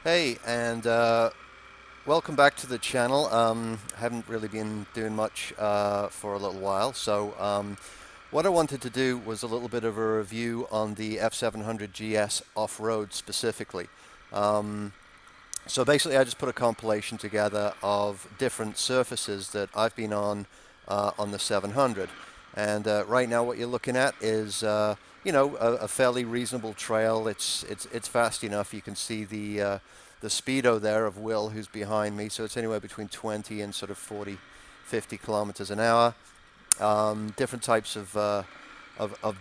Hey, and welcome back to the channel. Haven't really been doing much for a little while, so what I wanted to do was a little bit of a review on the F700GS Off-road specifically. So basically I just put a compilation together of different surfaces that I've been on the 700. And right now what you're looking at is a fairly reasonable trail. It's fast enough. You can see the speedo there of Will, who's behind me. So it's anywhere between 20 and sort of 40, 50 kilometers an hour. Different types of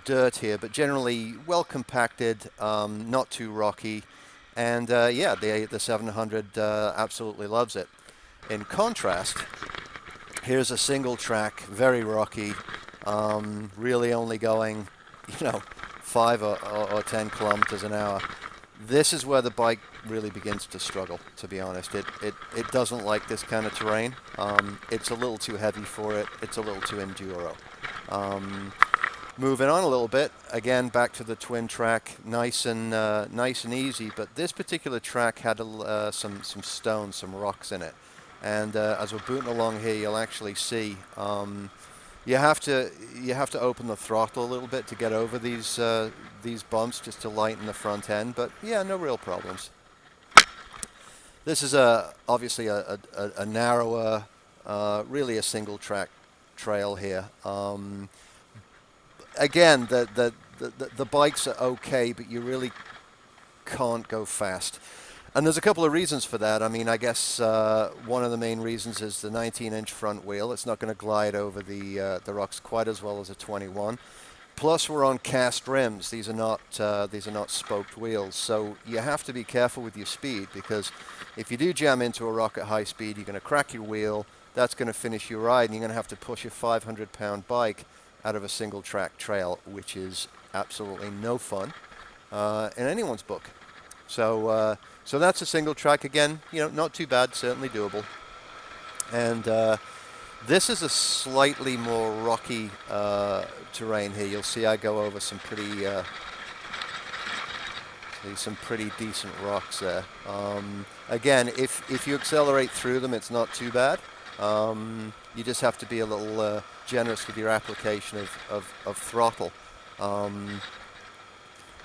dirt here, but generally well compacted, not too rocky. And yeah, the 700 absolutely loves it. In contrast, here's a single track, very rocky, really only going, 5 or 10 kilometers an hour. This is where the bike really begins to struggle, to be honest. It doesn't like this kind of terrain. It's a little too heavy for it. It's a little too enduro. Moving on a little bit, again back to the twin track, nice and easy. But this particular track had some stones, some rocks in it, and as we're booting along here, you'll actually see you have to open the throttle a little bit to get over these bumps, just to lighten the front end. But yeah, no real problems. This is obviously a narrower, really a single track trail here. Again, the bikes are okay, but you really can't go fast. And there's a couple of reasons for that. I mean, I guess one of the main reasons is the 19-inch front wheel. It's not going to glide over the rocks quite as well as a 21. Plus, we're on cast rims. These are not spoked wheels. So you have to be careful with your speed, because if you do jam into a rock at high speed, you're going to crack your wheel. That's going to finish your ride, and you're going to have to push a 500-pound bike out of a single track trail, which is absolutely no fun in anyone's book. So that's a single track. Again, not too bad, certainly doable. And this is a slightly more rocky terrain here. You'll see I go over some pretty decent rocks there. Again, if you accelerate through them, it's not too bad. You just have to be a little generous with your application of throttle.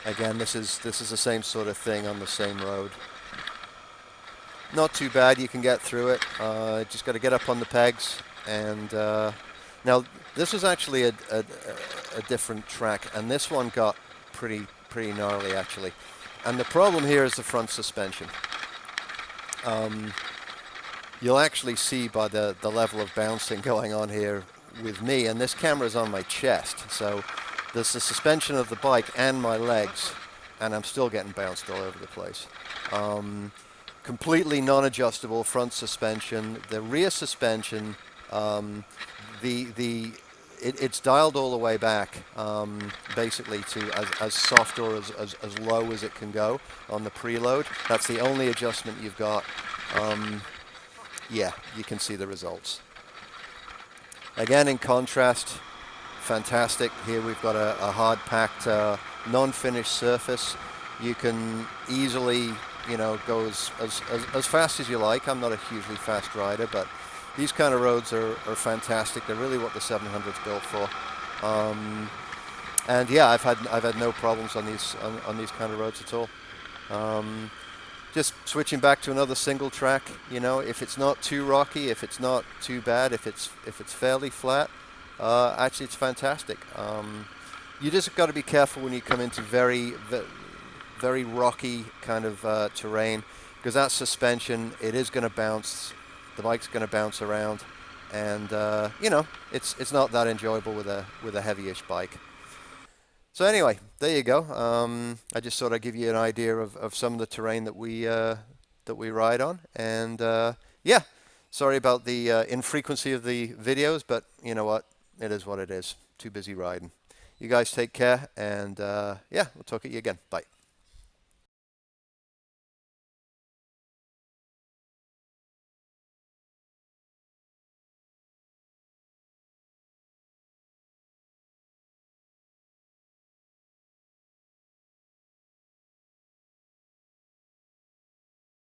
Again, this is the same sort of thing on the same road. Not too bad. You can get through it. Just got to get up on the pegs. And now this was actually a different track, and this one got pretty gnarly actually. And the problem here is the front suspension. You'll actually see by the level of bouncing going on here with me, and this camera is on my chest, so there's the suspension of the bike and my legs, and I'm still getting bounced all over the place. Completely non-adjustable front suspension. The rear suspension, it's dialed all the way back, basically to as soft or as low as it can go on the preload. That's the only adjustment you've got. Yeah, you can see the results. Again, in contrast, fantastic. Here we've got a hard-packed, non-finished surface. You can easily, go as fast as you like. I'm not a hugely fast rider, but these kind of roads are fantastic. They're really what the 700's built for. And yeah, I've had no problems on these kind of roads at all. Just switching back to another single track, if it's not too rocky, if it's not too bad, if it's fairly flat, actually it's fantastic. You just got to be careful when you come into very rocky kind of terrain, because that suspension, it is going to bounce. The bike's going to bounce around, and it's not that enjoyable with a heavy-ish bike. So anyway, there you go. I just thought I'd give you an idea of some of the terrain that we ride on. And yeah, sorry about the infrequency of the videos, but you know what? It is what it is. Too busy riding. You guys take care, and yeah, we'll talk to you again. Bye.